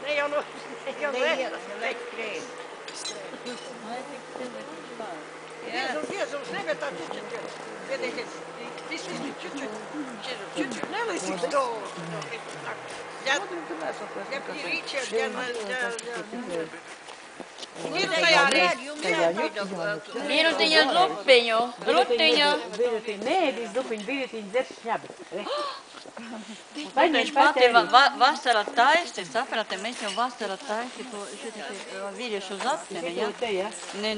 Ne jau no Nekrēm. Biezums negad tā čučuļ. Piedēties, viss čučuļ nelīsīs to. Ja rīčiem, Minutiņa zupiņu. Nē, zupiņu, bijutīņu dzerš šņabas. Viņš pati vasarā taisti, saprati, mēs jau vasarā taisti to vīriešu uz apteni, ja? Nē,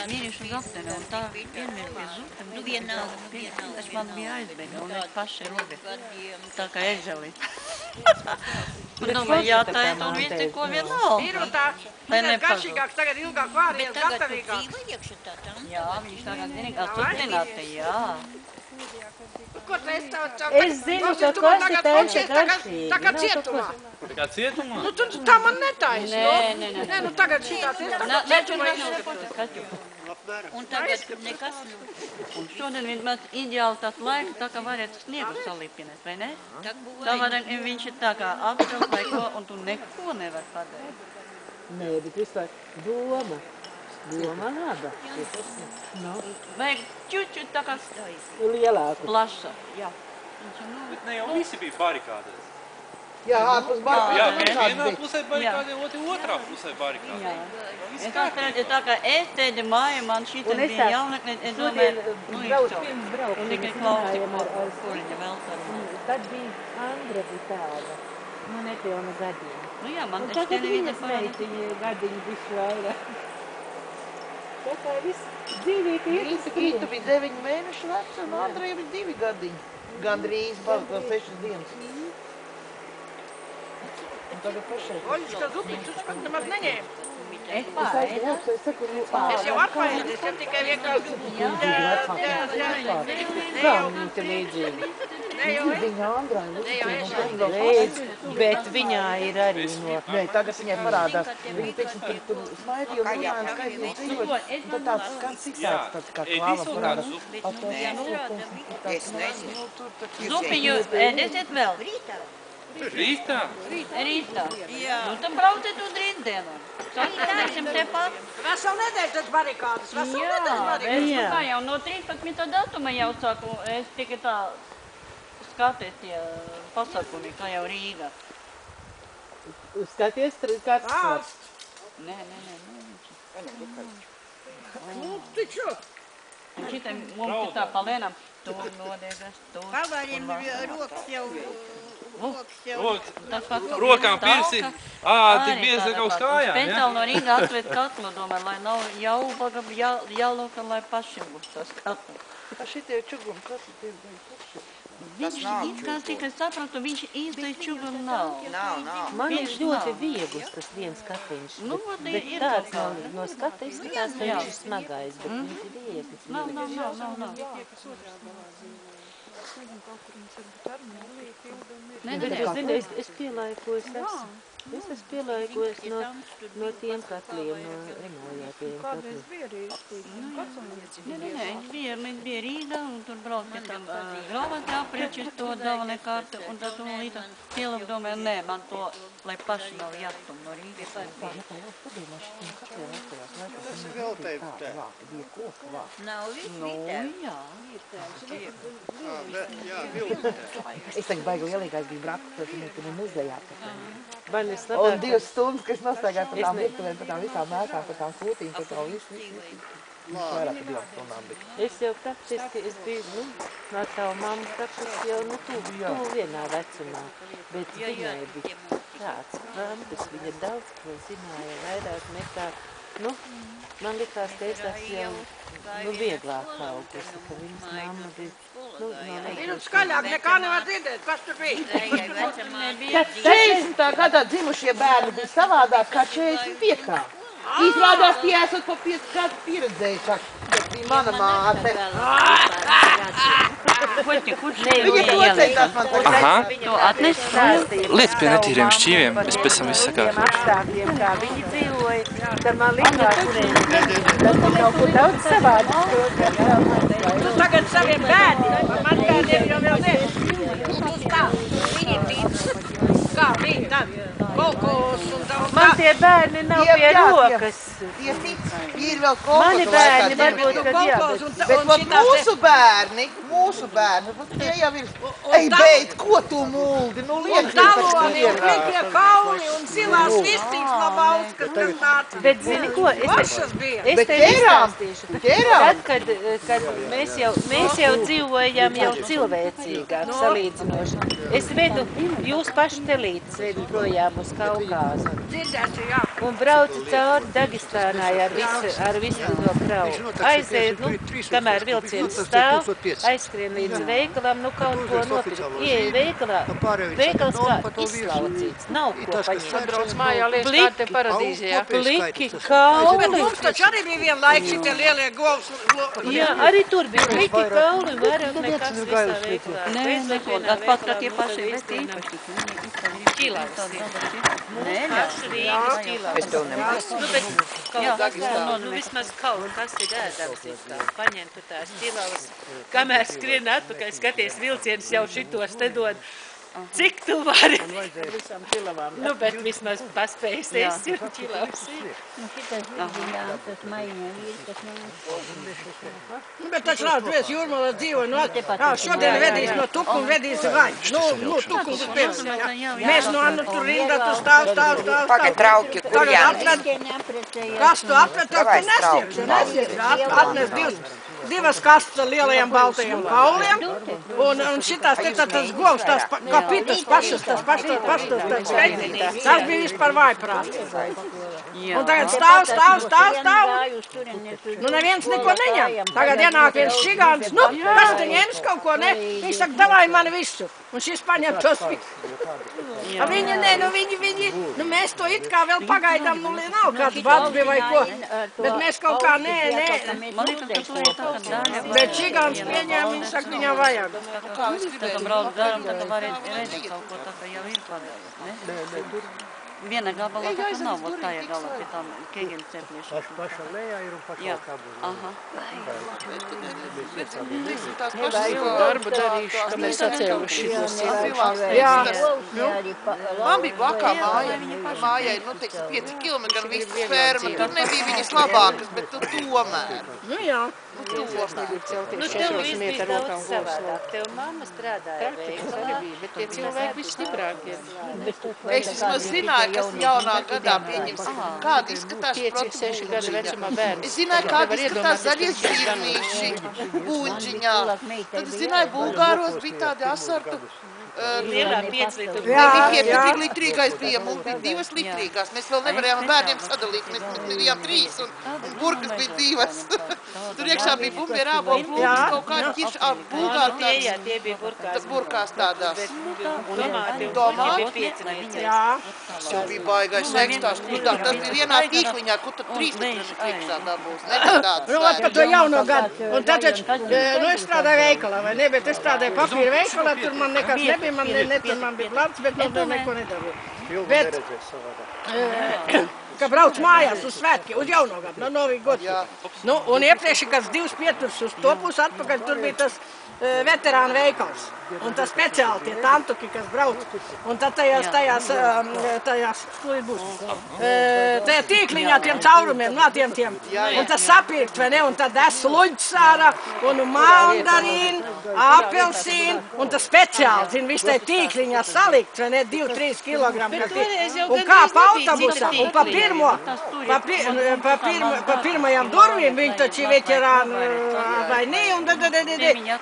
vīriešu uz apteni, un tā vienmēr pie zupiem. Es man bija aizbēga, un es paši robi, tā kā eželīt. Un domāju, jātaiet, un viss neko vienalga. Ir un tā, garšīgāks, tagad ilgāk vārījās, gatavīgāks. Bet tagad tu dzīvo iekšā tā, tā? Jā, viņš tagad vienīgās turpināti, jā. Ko tu esi tā? Es zinu, ka kosti taisa garšīgi. Tā kā cietumā. Tā kā cietumā? Nu, tu tā man netaisi, Nē. Nē, nu tagad šitās ir tā kā cietumā. Un tagad nekas Un šodien vienmēr ideāli tāds laiks, tā kā varētu sniegu salīpināt, vai ne? Tā varētu, viņš ir tā kā apšķels vai ko, un tu neko nevar padarīt. Nē, bet vispār doma. Doma laba. Vajag čuču tā kā Lielāku. plaša, jā. Bet ne jau visi bija barikādēs. Jā, ārpus Jā, barikādēm. vienā pusē barikādēm, otrā pusē barikādēm. Es atceros, tā kā es tēdi māju, man šitien bija jaunekļi, es domāju, nu izšķau. Un tikai klausīju, ko viņa vēl sarunā. Tad bija Andra bija tāda. Nu, nepilna gadiņa. Nu jā, man Un taču tagad televizīte viņas parāda. meitiņa gadiņa bišķi vairāk. Tā kā viss dzīvīti iet uz Rīta priekšu. bija 9 mēnešu veca, un Andrija bija 2 gadiņi. Gandrīz palika 6 dienas. Un tagad pašai. Oļiška zupiņš, tu pat nemaz neņēma. Es pārēdu. Es jau atpaēdies, ja tikai vienkārši. Kā viņa līdzīgi? Ne jau es. Viņa Andrai Reiz, bet viņā ir arī no... Nē, tagad viņai parādās. Viņa, teiksim, tur smaidīja un runāja skaidri dzīvot. Un tad tāds skats izsāks, tāds kā klāva parādās. Es nezinu. Zupiņu ēdēsiet vēl? Rītā? Rītā. Nu, tad brauciet uz rītdienu. Sasniegsim tepat. Veselu nedēļu tas barikādas, veselu nedēļu barikādas. Jā, tā jau no 13. datuma jau sāku, es tikai tā skaties tie pasākumi, kā jau Rīga. Skaties, kāds Ārsts. Nē. Nu, tiču. Un šitai mums tā palēnām, tur nodiegas, tur. Pavāriem rokas jau... Tas pats, ko Rokām viens pirsi, talka, tik arī biezi tāda kā uz pati. kājām, ja? Speciāli no Rīga atved katlu, domāju, lai nav jaubaga, jāloka, lai pašiem būs tas katlu. Šitie čugumi, kas ir tie paši? Viņš, kā tikai sapratu, viņš īstai čugumi nav. Nav. Man ir Viņš ļoti nav. viegls tas viens skatiņš. Nu, Bet ir tāds kaut kā. no skata izskatās, ka viņš ir smagais, bet viņš ir viegls. Nav. Nē, Bet es zinu, es pielaikos esmu. Es esmu pielaikos no tiem katliem, no remojātajiem katliem. Nē, mēs bija Rīgā, un tur brauc pie tam grāmatā aprečis to dāvanē kārtu, un tad tu līdz pielūk domāju, nē, man to, lai paši nav jāstum no Rīgas. Tas ir vēl tevi tā. Bija koka vāk. Nav viss Nu, vitē. jā. Es tagad baigi lielīgais bija braku, tad mēs tur muzejā. Man ir Un labāk. 2 stundas, kad es nostaigāju par tām virtuvēm, par tām visām mētām, par tām kūtīm, par tām visu. Vairāk par 2 stundām bija. Es jau praktiski, es biju, ar tavu mammu praktiski jau, tuvu vienā vecumā. Bet viņai bija tāds kvantus, viņa daudz ko zināja, vairāk nekā, man likās, ka es esmu jau, vieglāk augusi, ka viņas mamma bija, Ir skaļāk, nekā nevar dzirdēt, kas tur bija. Kad 40. gadā dzimušie bērni bija savādāk kā 45. Izrādās, tie esat pa 5 gadu pieredzējušāk, kas bija mana māte. Kurķi, Viņa procentās man to Aha. to atnes? Liec pie netīriem šķīviem, es pēc tam visu sakārtošu. apstākļiem, kā viņi dzīvoja, tad man likās, ka man kaut ko daudz savādāk. Tu tagad saviem bērniem, man bērniem jau vēl ne. Tu tā. Viņi bija kā bija tad? Kolkos un tā. Man tie bērni nav pie rokas. Tie tic, ir vēl kolkos. Mani bērni varbūt, kad jā, Bet vot mūsu bērni, vot tie jau ir, ej, beidz, ko tu muldi, nu Un liek taloni, un klikie kauli, un zilās vistīgs no Bauskas, kas tāds. Bet zini ko, Pašas bija. es Bet tev ķerām, izstāstīšu. ķerām. Tad, kad mēs jau dzīvojam jau cilvēcīgāk salīdzinoši. Es vedu, jūs paši telītes vedu projām uz Kaukāzu. Dzirdēsi, jā. Un braucu cauri Dagestānai ar visu to kravu. Aizēju, kamēr vilciens stāv, aizskrien līdz veikalam, kaut ko nopirkt. Ieeju veikalā, veikals kā izslaucīts, nav ko paņemt. Brauc mājā liekas, kā te paradīze, jā. Pliki, Bet kauli. mums taču arī bija viena laika šitie lielie govs. Jā, arī tur bija pliki, kauli, vairāk nekas visā veikalā. Nē, neko, tāpat kā tie paši, bet īpaši. Kilavas. Nē, Rīgas kilavas. Es tev nemaz. Nu, bet Jā, kaut vismaz kaut kas ir ēdams, it kā. Paņem tu tās ķilavas, kamēr skrien atpakaļ, skaties, vilciens jau šitos te dod. Cik tu vari? Visam ķilavām. Nu, bet vismaz paspējas esi un ķilavas ir. Nu, šitas bija, tas maiņā vīri, kas Bet taču rāds, vies Jūrmalā dzīvo, šodien vedīs no Tukuma, vedīs Vaņu. Nu, Tukuma būs pirms. Mēs no Annu tur rindā, tu stāv. Pagad, trauki, kur jānes? Kas tu apved, tu nesiek. Atnes divas kastas ar lielajiem baltajiem kauliem, un šitās te tas govs, tās kā pitas pašas, tas skaidrīt. Tas bija vispār vājprāts. Un tagad stāv. Nu, neviens neko neņem. Tagad ienāk viens šigāns, kas te ņems kaut ko, ne? Viņš saka, davai mani visu. Un šis paņem tos visu. Viņi, mēs to it kā vēl pagaidām, nav kāds bats bija vai ko. Bet mēs kaut kā, Man liekas, ka tu vari tā kā daļa. Bet šigāns pieņēma, viņi saka, viņam vajag. Tā kā brauc garām, tā kā var redzēt kaut ko tā kā jau ir padarīt, ne? Viena gabalā tā kā nav, vot tā ir galā pie tām kegeļu cepliešana. Pašā lejā ir un pašā kabulā. Aha. Darbu darīšu, ka mēs atcēluši šitos. Man bija vakā mājai, 5 kilometri viss ferma, tur nebija viņas labākas, bet tu tomēr. Nu jā. Nu, tev viss bija daudz savādāk. Tev mamma strādāja veikalā, Bet tie cilvēki viss stiprākie. Es vismaz zināju, kas jaunā gadā pieņemsim, kāda izskatās 5-6 gadu vecumā bērni. Es zināju, kāda izskatās zaļie zirnīši, buļģiņā. Tad es zināju, Bulgāros bija tādi asartu. lielā 5 litru. Nebija 5 litrīgais bija, mums bija 2 litrīgās. Mēs vēl nevarējām bērniem sadalīt, mēs bijām 3 un burkas bija 2. Tur iekšā bija bumbi ar ābolu plūkas, kaut kādi ķirši, Bulgāri tādas. Tie bija burkās. Burkās tādās. Tomāti Domāti? bija 5 litri. Tas jau bija baigais ekstāsts. Tas bija vienā tīkliņā, kur tad 3 litri priekšā dabūs. Nebija tāds Nu, vat par to jauno gadu. Un tad taču, es strādāju veikalā, vai ne? Bet es strādāju papīra veikalā, tur man nekas nebija, tur man bija plats, bet man tur neko nedarīju. Bet, ka brauc mājās uz svētki, uz jauno gadu, no Novīgi gods. Nu, un iepriekš, kas 2 pieturus uz to pusi atpakaļ, tur bija tas veterānu veikals. Un tas speciāli tie tantuki, kas brauc. Un tad tajās, ko ir būs, tajā tīkliņā tiem caurumiem, tiem. Un tas sapirkt, vai ne? Un tad sluņķis ārā, un mandarīna, apelsīna, un tas speciāli, zin, viss tajā tīkliņā salikt, vai ne? 2-3 kilogrami. Un kā pa autobusā, un pa pirmajām durvīm, viņi taču veterāni, vai ne?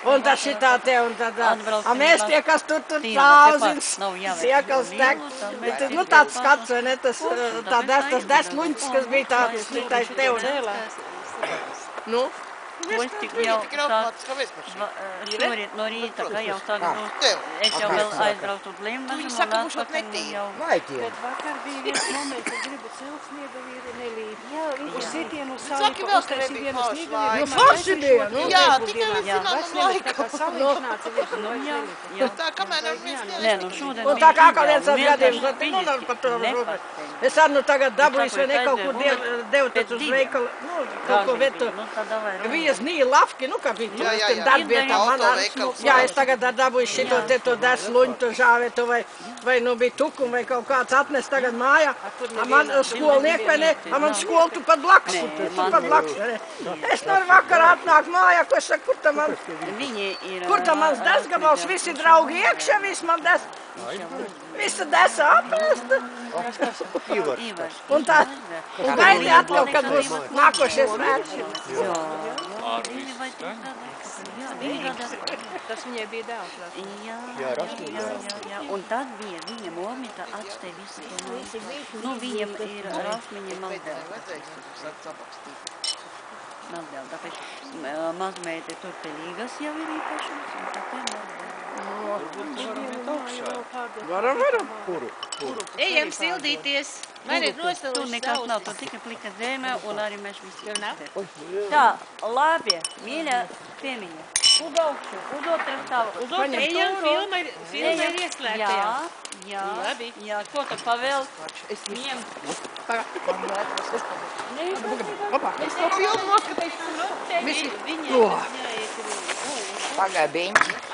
Un tas šitā te, un tad... A mēs tie, kas tur trauzins, siekals tek, nu tāds skats, vai ne, tas desluņķis, kas bija tāds te un... Nu? Es tik jau šorīt no rīta, ka jau tagad, es jau vēl aizbraucu uz Limbažu un atpakaļ jau... Bet vakar bija viens moments, es gribu cilts sniega vīri nelīd. Jā, uz sitienu Saki vēl, ka nebija forši laika. Nu, forši bija, nu. Jā, tikai mēs zinām uz laika. Tā, kamēr mēs Nē, nu šodien... Un tā kā viens gadījums, nu, nav par to runāt. Es arī nu tagad dabūju, vai ne, kaut kur devu tad uz veikalu, nu, kaut ko vetu. Bija Nīla Lafki, nu, kā bija Jā, jā, tur jā. darbietā. Autoveikals. Jā, es tagad dabūju šito te to desluņu, to žāvetu, vai nu bija tukumu, vai kaut kāds atnes tagad mājā. A man skolnieki, vai ne? A man skolu tu pat blakus. Tu pat blakus, vai ne? Es no vakarā atnāku mājā, ko es saku, kur tam man... Kur tam mans desgabals, visi draugi iekšā, viss man des... Visa desa apēsta. Un tā, un gaidi atkal, kad būs nākošie svētki. Tas viņai bija daudz. Jā. Un tad bija viņa momita atstē visu to māju. Nu, viņam ir rasmiņa mazdēl. Mazdēl, tāpēc mazmeite tur pelīgas jau ir īpašums, un tāpēc mazdēl. Varam. Ejam sildīties. Man ir nostaluši Tur nekas nav, tur tikai plika zeme, un arī mēs visi Tā, labi, mīļa piemiņa. Uz augšu, uz otru stāvu, uz otru Ejam, filma ir ieslēgta. Jā, ko tu pavēl? Es viņiem. Es to filmu noskatīšu. Pagaid, biņķi.